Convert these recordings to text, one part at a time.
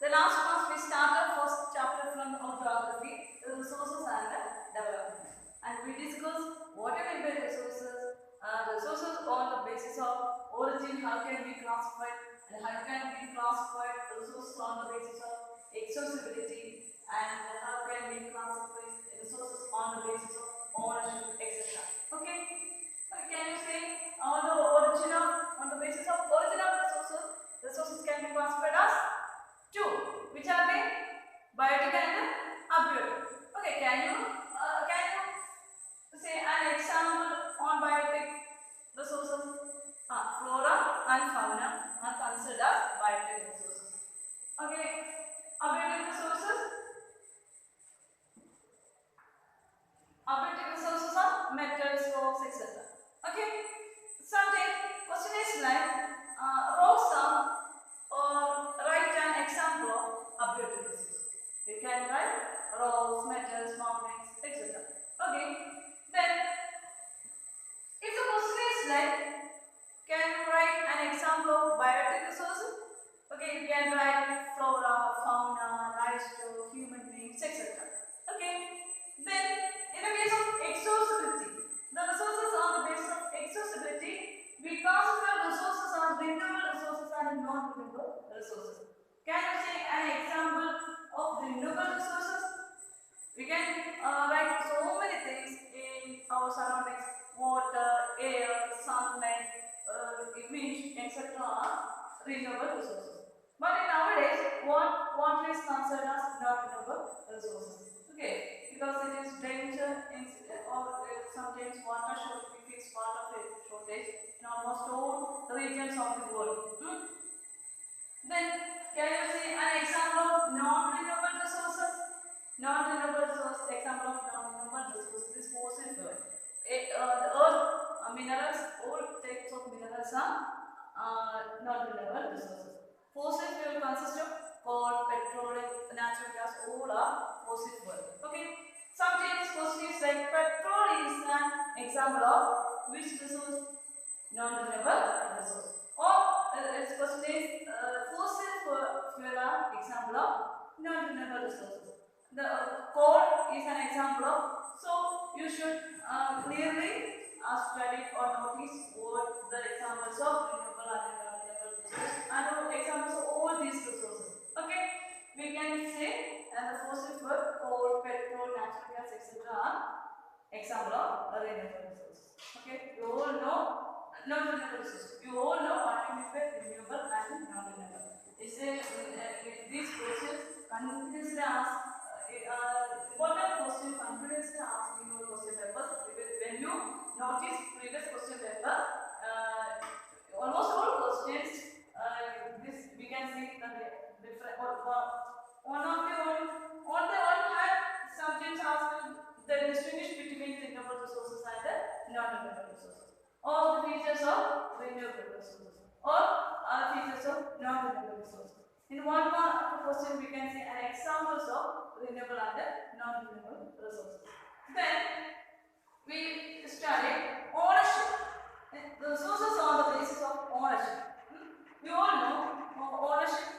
The last class we started first chapter from our geography, the resources and the development. And we discussed what are the resources, resources on the basis of origin, how can be classified, and how can be classified resources on the basis of accessibility, and how can we classify resources on the basis of ownership, etc. Okay? Can you say on the origin of, on the basis of origin of resources, resources can be classified as two, which are they? Biotic and abiotic. Okay, can you say an example on biotic resources? Flora and fauna are considered as biotic resources. Okay, abiotic resources. Abiotic resources are metals, rocks, etc. Okay, sometimes question is like rocks are or write an example of abiotic resources. You can write rocks, metals, mountains, etc. Okay, then if the question is like, can you write an example of biotic resources? Okay, you can write flora, fauna, livestock, human beings, etc. Okay, then in the case of accessibility, the resources on the basis of accessibility, we classify resources as renewable resources and non-renewable resources. Can you say an example of renewable resources? We can write so many things in our surroundings: water, air, sunlight, wind, etc. are renewable resources. But in nowadays, water is considered as non-renewable resources. Okay, because it is danger in, or sometimes water shortage, we face water shortage in almost all regions of the world. Then can you see an example of non-renewable resources? Non-renewable resource, example of non-renewable resources is fossil fuel. The earth, minerals, all types of minerals are non-renewable resources. Fossil fuel consists of coal, petrol, natural gas, all are fossil fuel. Okay. Sometimes question is like petrol is an example of which resource? Non-renewable resource. Or its question is fossil fuel are example of non-renewable resources. The coal is an example of. So you should clearly study or notice what the examples of renewable and non-renewable resources and examples of all these resources. Okay, we can say the fossil fuel, coal, petrol, natural gas, etc. are example of renewable resources. Okay, you all know non-renewable resources. You all know what it means by renewable and non-renewable. Is these questions continuously ask. Important question continuously asked in your question papers. When you notice previous question paper, almost all questions, this we can see the different one of the all had subjects asked the distinguish between renewable resources and the non-renewable resources, or the features of renewable resources, or features of non-renewable resources. In one more question, we can see an examples of renewable and non-renewable resources. Then we study ownership. The resources on the basis of ownership. We all know ownership.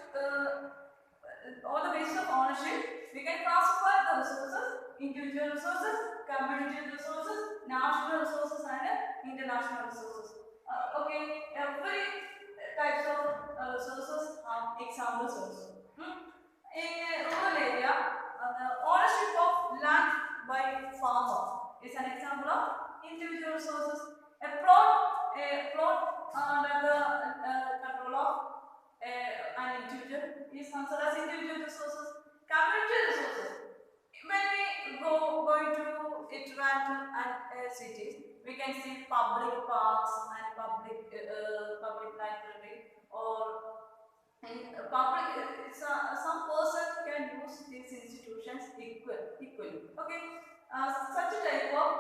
On the basis of ownership, we can classify the resources: individual resources, community resources, national resources, and international resources. Okay, every types of resources have examples also. In a rural area, the ownership of land by farmer is an example of individual resources. A plot under the control of an individual is considered as individual resources. Community resources. When we going to interact and cities, we can see public parks and public library, or public. Some person can use these institutions equally. Okay, such a type of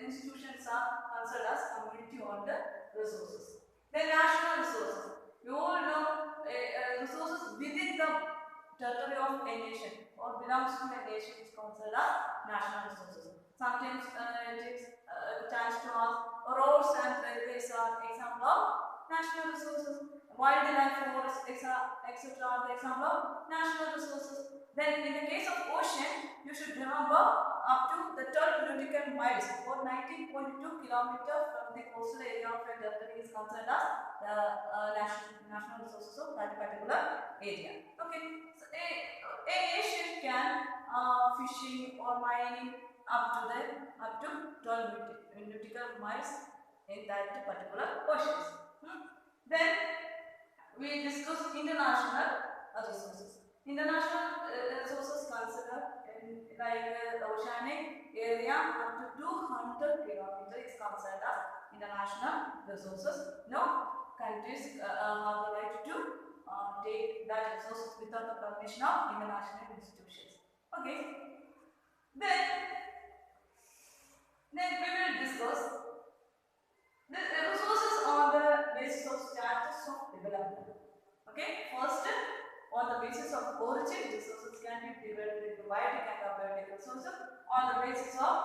institutions are considered as community-owned resources. Then national resources. You all know resources within the territory of a nation or belongs to a nation is considered as national resources. Sometimes it is chance to ask roads and railways are example of national resources. Wildlife forests etc. are the example of national resources. Then in the case of ocean, you should remember up to the 12 nautical miles or 19.2 kilometers from the coastal area of a territory is considered as the national resources of that particular area. Okay, so a nation can fishing or mining up to 12 nautical miles in that particular oceans. Then we discuss international resources. International resources consider like the oceanic area up to 200 kilometers is considered as international resources. No countries have the right to take that resources without the permission of international institutions. Okay. Then we will discuss the resources on the basis of status of development. Okay, first on the basis of origin, resources can be divided into biotic and abiotic resources. On the basis of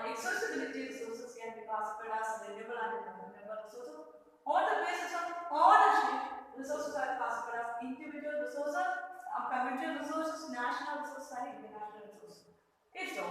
accessibility, resources can be classified as renewable and non-renewable resources. On the basis of ownership, resources are classified as individual resources, communal resources, national resources, and international resources. If so,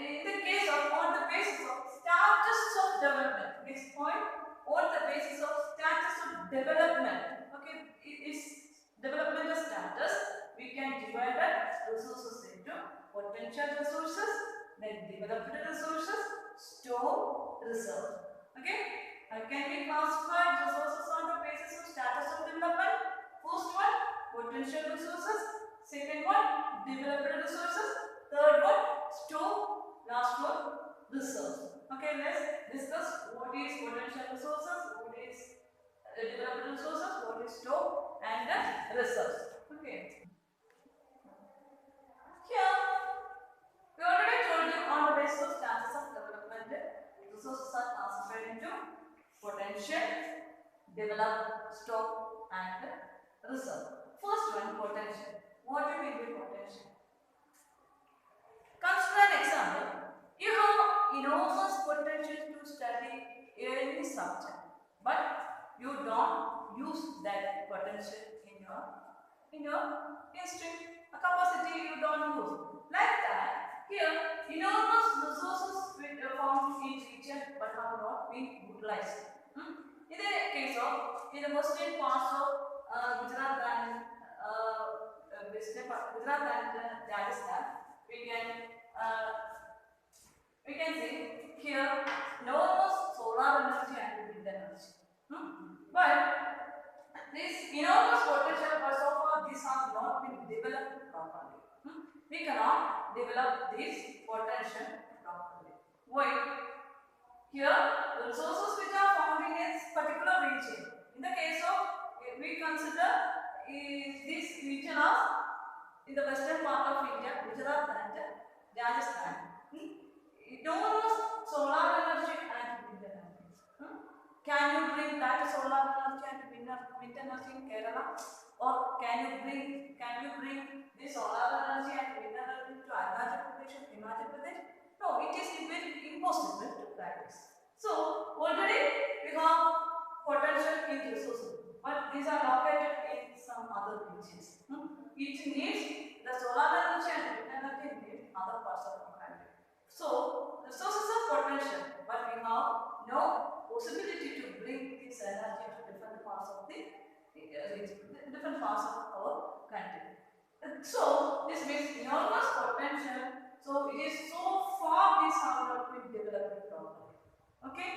in the case of on the basis of status of development, next point, on the basis of status of development, okay, is developmental status, we can divide the resources into potential resources, then developed resources, store, reserve. Okay, can we classify resources on the basis of status of development? First one, potential resources. Second one, developed resources. Third one, store. Last one, reserve. Okay, let's discuss what is potential resources, what is developed resources, what is store, and reserves. Okay. Here, we already told you on the basis of status of development, resources are classified into potential, developed, store, and reserve. First one, potential. What do you mean by potential? Consider an example. You have enormous potential to study any subject, but you don't use that potential in your instinct, a capacity you don't use. Like that, here enormous resources found in each region but have not been utilized. In the case of in the western parts of Gujarat and Rajasthan, we can see here enormous solar energy and wind energy. But this enormous potential, but so far these have not been developed properly. We cannot develop this potential properly. Why? Here, the resources which are found in a particular region. In the case of, we consider this region as in the western part of India, Gujarat and Rajasthan. Enormous solar energy and wind energy. Can you bring that solar energy and wind energy in Kerala? Or can you bring this solar energy and wind energy to Arunachal Pradesh or Himachal Pradesh? No, it is very impossible to practice. So already we have potential in resources, but these are located in some other regions. It needs the solar energy and wind energy in other parts of the country. So resources are potential, but we have no possibility to bring this energy to different parts of the different parts of our country. So this means enormous potential. So it is so far these have not been developed properly. Okay?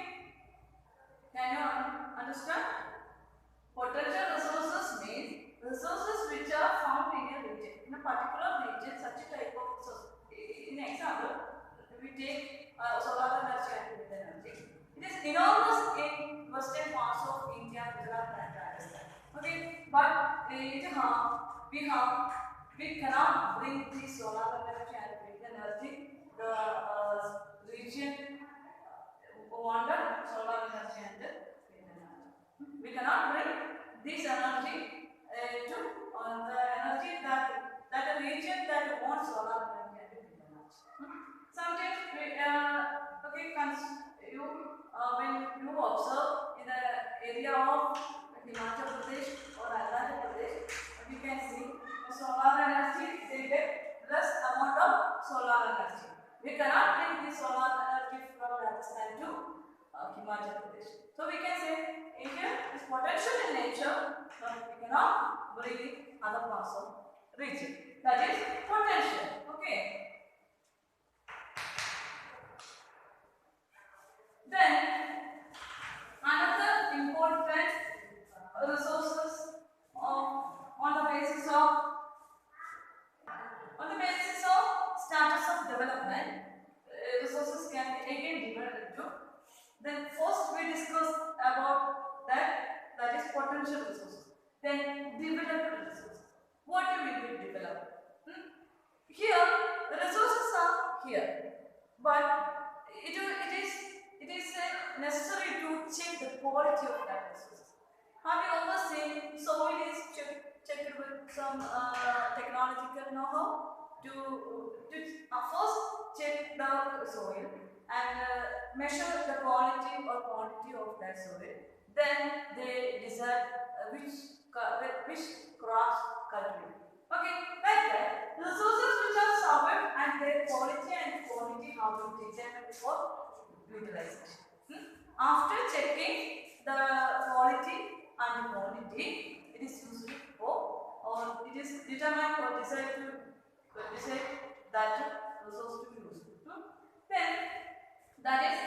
Can you understand? Potential resources means resources which are found in a region. In a particular region, such a type of resource. In example, we take solar energy and wind energy. It is enormous in western parts of India, Gujarat and Rajasthan. Okay, but we cannot bring the solar energy and wind energy. The region wanted solar energy and wind energy. We cannot bring this energy to the energy that a region that wants solar energy and wind energy. Sometimes when you observe in the area of Himachal Pradesh or We cannot bring the solar energy from Rajasthan to Himachal Pradesh. So we can say India is potential in nature, but we cannot bring it other parts of region. That is potential. Okay. Then another important resources on the basis of status of development, resources can be again divided into. Then first we discuss about that is potential resources. Then developed resources. What do we mean develop? Here the resources are here, but it is necessary to check the quality of that resources. Have you ever seen soil is checked with some technological know-how to first check the soil and measure the quality or quantity of that soil. Then they decide which crops cultivate. Okay, like that. Resources which are surveyed and their quality and quantity have been determined for utilization. After checking the quality and the quantity, it is used for, or it is determined or decide that resource to be used. Then that is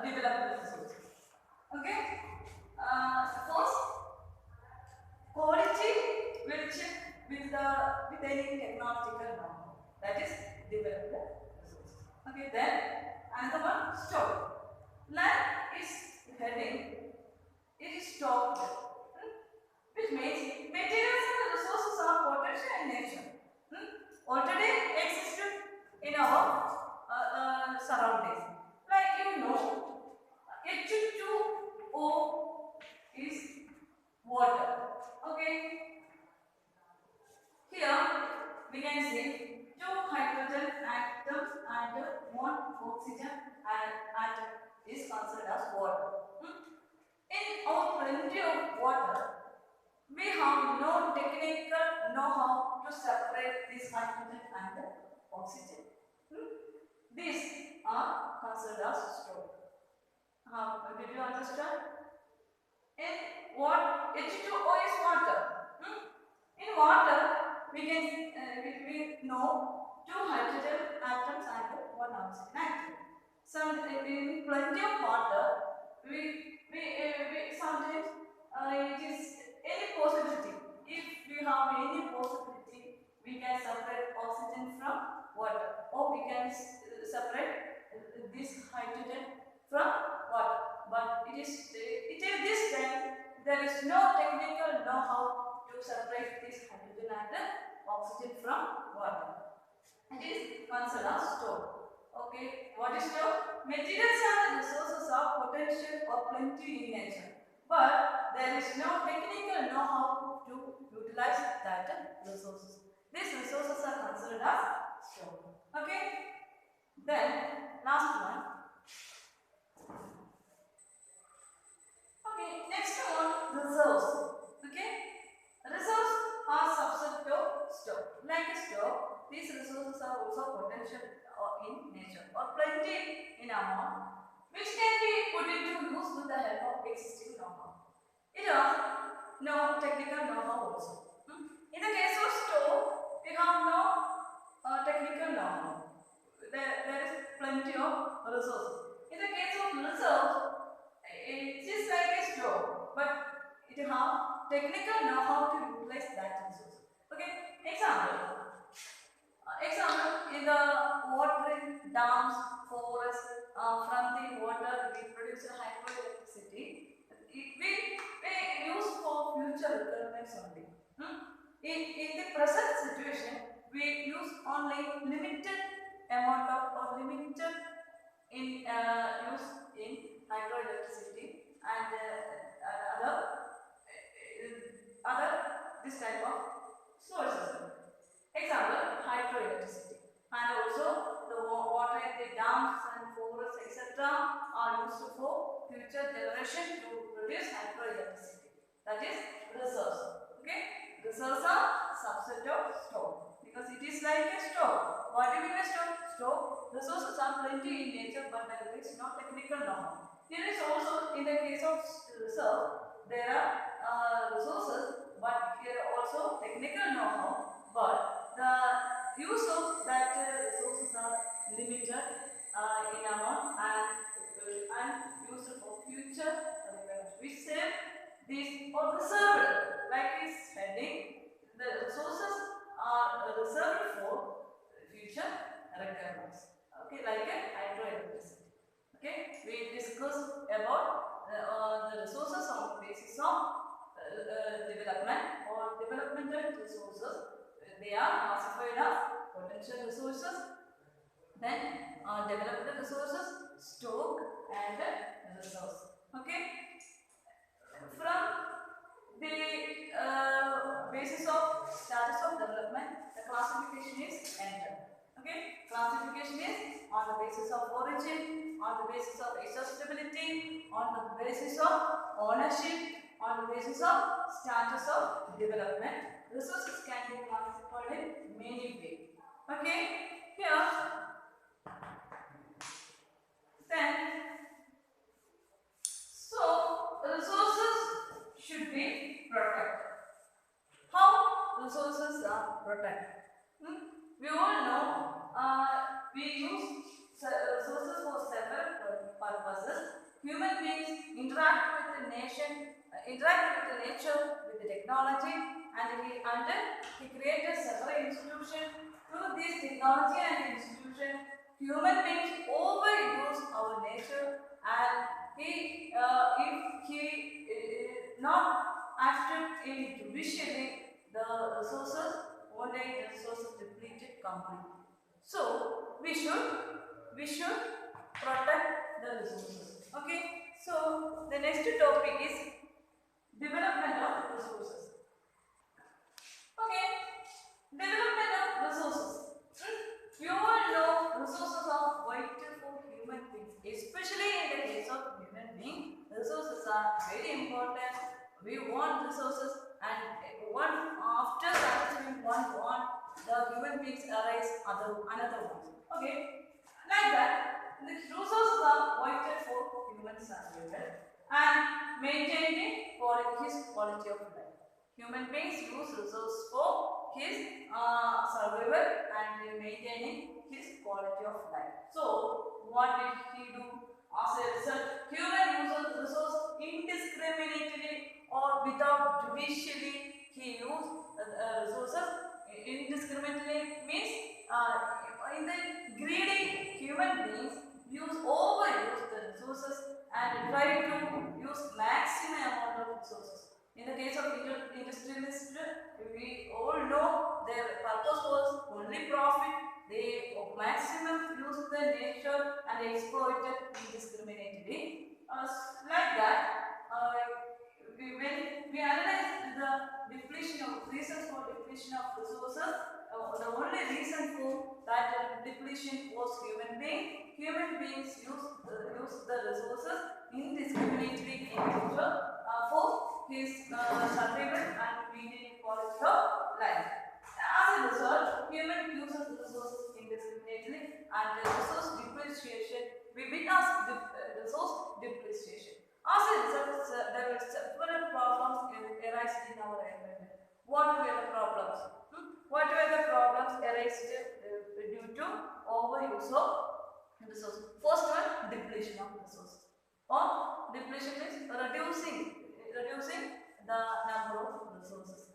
developed resources. Okay. First, quality will check with any technological know-how. That is developed resources. Okay. Then another one, store. Land is heading. It is stored, which means materials and resources are potential in nature. Already existed in our surroundings. Like H2O is water. Okay. Here we can see 2 hydrogen atoms and 1 oxygen atom is considered as water. In our plenty of water, we have no technical know-how to separate this hydrogen and the oxygen. These are considered as stored. Did you understand? In what H2O is water. In water, we know 2 hydrogen atoms and 1 oxygen atom. In plenty of water, we sometimes it is any possibility. If we have any possibility, we can separate oxygen from water, or we can separate this hydrogen from water. But it is this time there is no technical know-how to separate this hydrogen and the oxygen from water. It is considered as stored. Okay, what is stored? Materials and resources are potential or plenty in nature, but there is no technical know-how to utilize that resources. These resources are considered as stored. Okay. Then last one. Okay, next one, reserves. Okay, reserves are subset of stock. Like a stock, these resources are also potential in nature or plenty in amount, which can be put into use with the help of existing know-how. It has no technical know-how also. In the case of store, we have no technical know-how. There is plenty of resources. In the case of reserves, it is like a store, but it has technical know-how to utilize that resource. Okay, example in the watering dams, forests, from the water we produce hydroelectricity. We use for future requirements only. In the present situation, we use only limited amount of or limited in use in hydroelectricity and other this type of sources. Example, hydroelectricity, and also the water in the dams and forests etc. are used for future generation to produce hydroelectricity. That is reserves. Okay, reserves are subset of stock because it is like a stock. What do you mean by stock? Stock resources are plenty in nature, but there is no technical know-how. Here is also in the case of reserve, there are resources, but here also technical know-how, but the use of that resources are limited in amount and used for future development. We save these or reserved, like is spending. The resources are reserved for future requirements. Okay, like a hydroelectricity. Okay, we discussed about the resources on the basis of development or developmental resources. They are classified as potential resources, then developmental resources, stock, and resource. Okay, from the basis of status of development, the classification is entered. Okay, classification is on the basis of origin, on the basis of accessibility, on the basis of ownership, on the basis of status of development. Resources can be classified in many ways. Okay, here then, so resources should be protected. How resources are protected? We all know we use resources for several purposes. Human beings interact with the nature, with the technology, and he created several institutions. Through this technology and institution, human beings overuse our nature, and if he not acted in judicially, the resources one day the resources depleted completely. So we should protect the resources. Okay. So the next topic is development of resources. Okay. Development of resources. You all know resources are vital for human beings, especially in the case of human beings. Resources are very important. We want resources, and after satisfying one want, the human beings arise another one. Okay, like that, the resources are vital for human survival and maintaining his quality of life. Human beings use resources for his survival and maintaining his quality of life. So, what did he do? As a result, human uses resource indiscriminately or without judicially. He used resources indiscriminately means in the greedy human beings overuse the resources and try to use maximum amount of resources. In the case of industrialists, we all know their purpose was only profit. They maximum use the nature and exploit it indiscriminately. Like that, when we analyze the reasons for depletion of resources, the only reason for that depletion was human being. Human beings use the resources indiscriminately in nature for his survival and maintaining quality of life. As a result, human uses resources indiscriminately, and the resource depreciation, we witness resource depreciation. As a result, there were several problems arise in our environment. What were the problems? What were the problems arised due to overuse of resources? First one, depletion of resources. Or depletion means reducing the number of resources.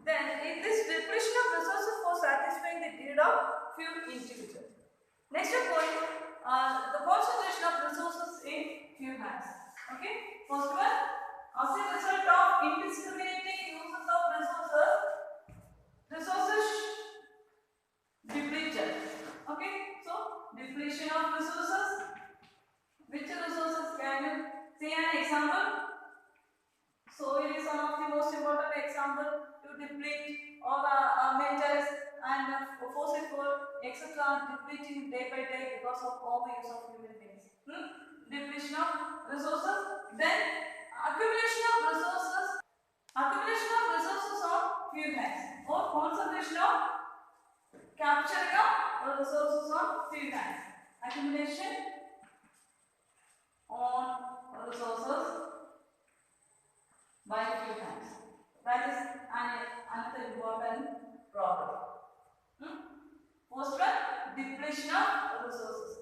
Then, in this depletion of resources for satisfying the need of few individuals. Next point, the concentration of resources in few hands. Okay, first one, as a result of indiscriminating uses of resources depleted. Okay, so depletion of resources. Which resources can you see an example? Soil is one of the most important example to deplete, or metals and fossil fuel, etc. depleting day by day because of overuse of human beings. Depletion of resources, then accumulation of resources on few hands, or concentration of capturing of resources on few hands. Accumulation on resources by few hands. That is another important problem. Foster depletion of resources.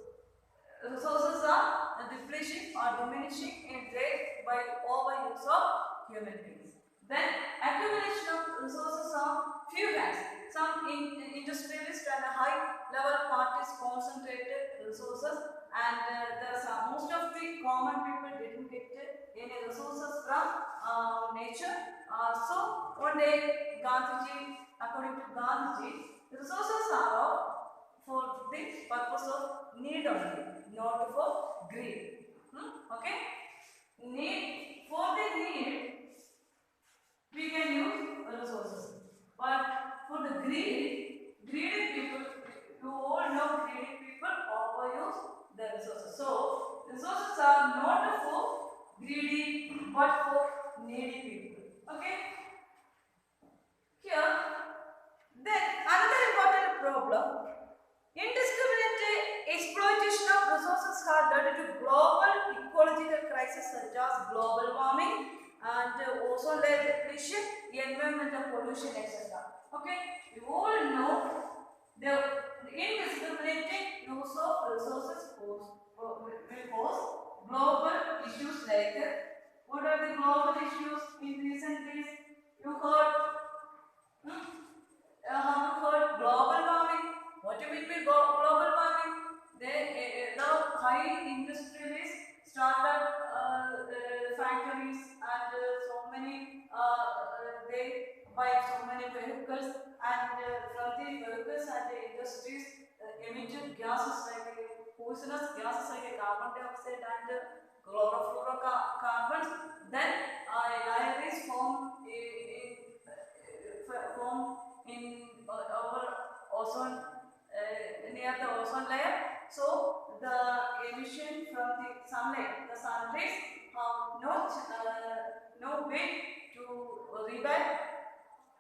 Resources are depleting or diminishing in rate by overuse of human beings. Then accumulation of resources on few hands. Some industrialists and high level parties concentrated resources, and most of the common people didn't get any resources from nature. So one day Gandhiji, according to Gandhiji, resources are for the purpose of need only, not for greed. Okay? Need, for the need we can use resources, but for the greedy people, you all know greedy people overuse the resources. So resources are not for greedy but for needy people. Okay? Here, then another important problem. Indiscriminate exploitation of resources has led to global ecological crises such as global warming and ozone layer depletion, environmental pollution, etc. Okay, you all know the indiscriminate use of resources will cause global issues like what are the global issues in recent days? You heard. Have you heard global warming? What do you mean by global warming? The high industrialists started factories and so many they buy so many vehicles, and from the vehicles and the industries emitted gases like poisonous gases like carbon dioxide and chlorofluorocarbons. Then air is formed in our ozone near the ozone layer. So the emission from the sunlight, the sun rays have no way to rebel.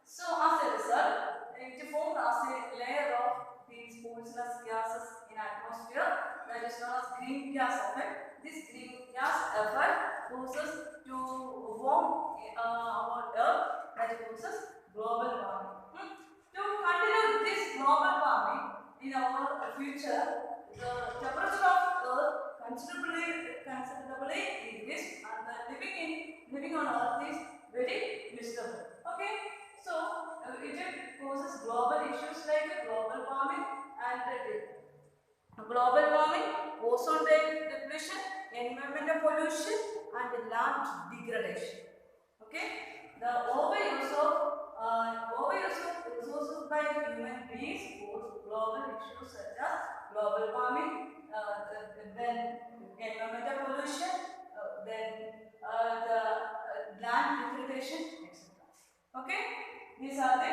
So as a result, it formed as a layer of these poisonous gases in atmosphere, that is known as green gas effect. This green gas effect causes to warm our earth, that causes global warming. To continue this global warming in our future, the temperature of Earth considerably increased, and living on Earth is very miserable. Okay, so it causes global issues like global warming and ozone layer depletion, environmental pollution, and land degradation. Okay, the overuse of resources by human beings cause global issues such as global warming, then environmental pollution, then the land degradation, etc. Okay, these are the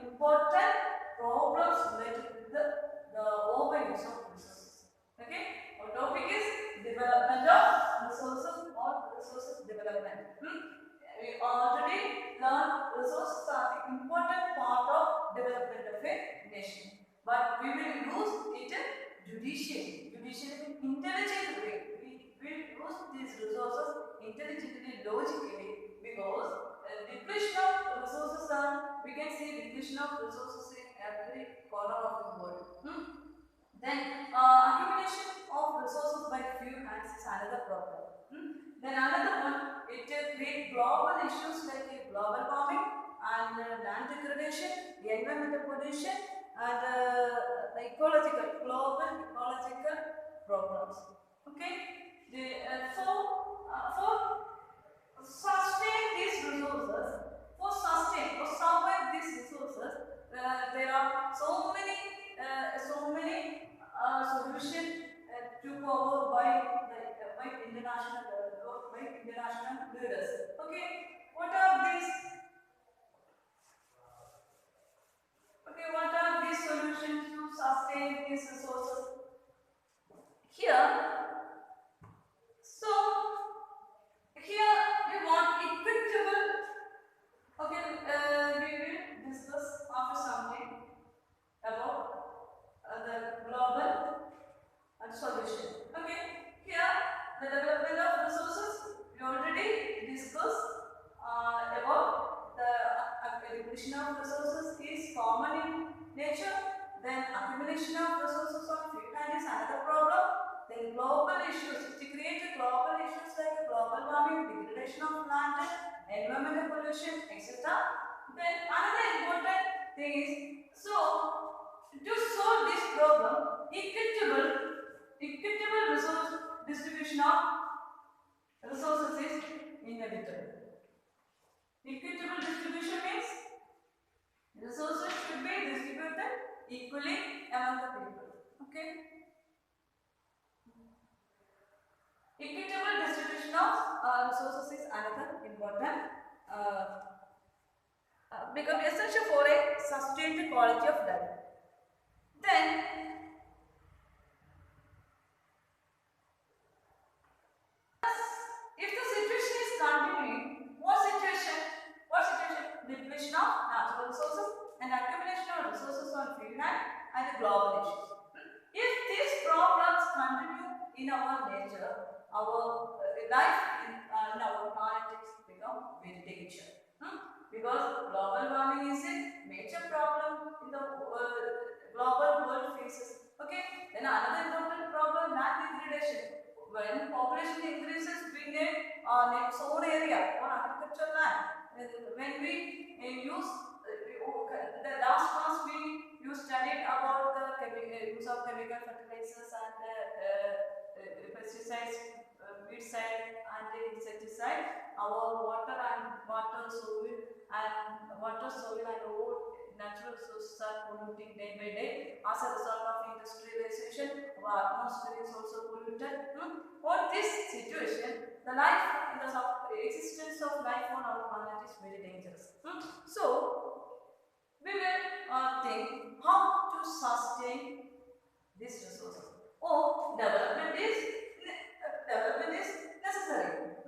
important problems related with the overuse of resources. Okay, our topic is development of resources or resources development. We already learned resources are the important part of development of a nation, but we will use it judicially, intelligent way. We will use these resources intelligently, logically, because depletion of resources we can see depletion of resources in every corner of the world. Then accumulation of resources by few hands is another problem. Then another one, it creates global issues like global warming and land degradation, environmental pollution, and the global ecological problems. Okay, for sustain these resources, for survive these resources, there are so many solutions to cover by international leaders. Okay, what are these? Okay, what are these solutions to sustain these resources? Here, here we want equitable. Okay, we will discuss after something about depletion of resources is common in nature, then accumulation of resources on free hand is another problem. Then global issues, to create global issues like global warming, degradation of land, environmental pollution, etc. Then another important thing is, so to solve this problem, equitable resource distribution of resources is inevitable. Equitable distribution means resources should be distributed equally among the people. Okay. Equitable distribution of resources is another important become essential for a sustained quality of life. Then if the situation is continuing, what situation? Depletion of natural resources and accumulation of resources on free hand and global issues. If these problems continue in our nature, our life in our planet is become very dangerous. Because global warming is a major problem in the global world faces. Okay. Then another important problem, land degradation. When population increases in a zone area or agricultural land, when we use the last class we studied about the use of chemical fertilizers and pesticides, weedicide and insecticide. Our water soil and all natural resources are polluting day by day as a result of industrialization. Our atmosphere is also polluted. For this situation, the existence of life on our planet is very dangerous. So we will think how to sustain these resources. Or development is necessary.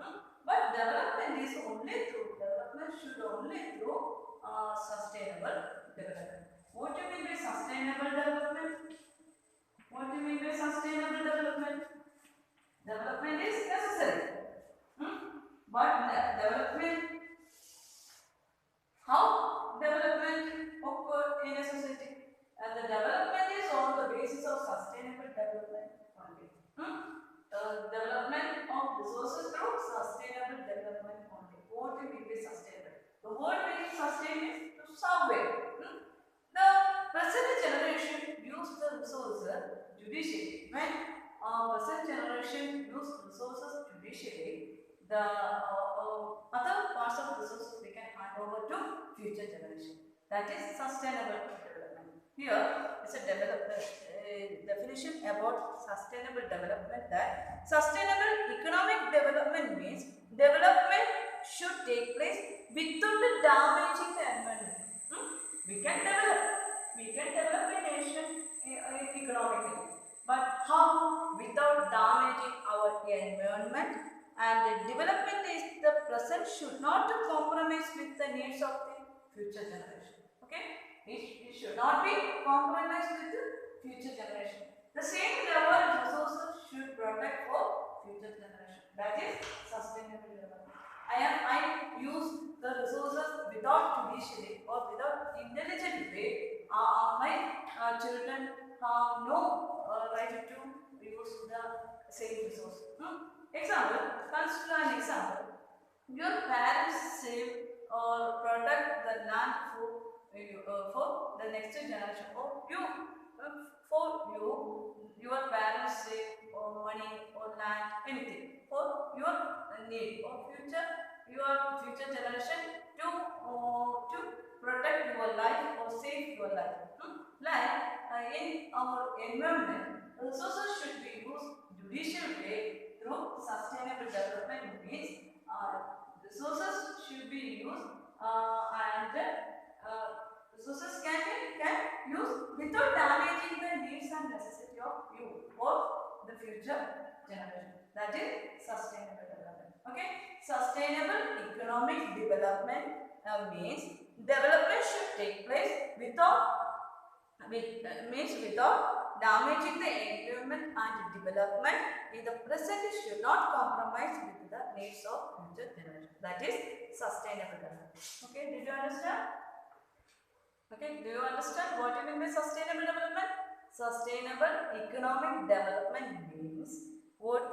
But development should only through sustainable development. What do you mean by sustainable development? What do you mean by sustainable development? Development is necessary. But development, how development occur in a society? And the development is on the basis of sustainable development only. Development of resources through sustainable development only. What do you mean by sustainable? The word meaning sustain is to survey. The present generation use the resources judicially. When present generation use resources judicially, the other parts of resources we can hand over to future generation. That is sustainable development. Here is a definition about sustainable development, that sustainable economic development means development should take place without damaging the environment. We can develop a nation economically, but how? Without damaging our environment. And development is the present should not compromise with the needs of the future generation. Okay, it should not be compromised with the future generation. The same level of resources should protect for future generation. That is sustainable development. I use the resources without judicially or without intelligent way. My children have no right to use the same resource. Example, consider an example. Your parents save or protect the land for the next generation. Or your parents save money or land, anything for your need or your future generation to protect your life or save your life. Like in our environment, resources should be used judicially through sustainable development. Means resources should be used and resources can use without damaging the needs and necessity of you or the future generation. That is sustainable development. Okay, sustainable economic development means development should take place without damaging the environment, and development in the present should not compromise with the needs of future generation. That is sustainable development. Okay, did you understand? Okay, do you understand what you mean by sustainable development? Sustainable economic development means what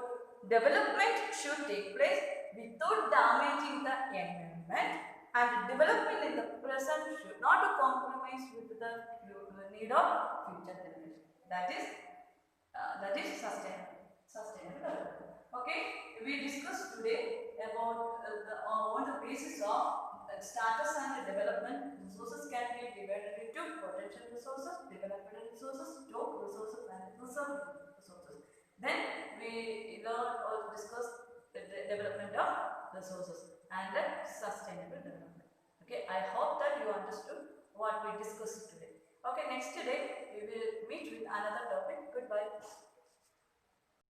development should take place without damaging the environment, and development in the present should not compromise with the need of future generation. That is sustainable development. Okay, we discussed today about on the basis of status and development. Resources can be divided into potential resources, developed resources, stock resources, and reserve resources. Then we learn or discuss the development of resources and the sustainable development. Okay, I hope that you understood what we discussed today. Okay, next day we will meet with another topic.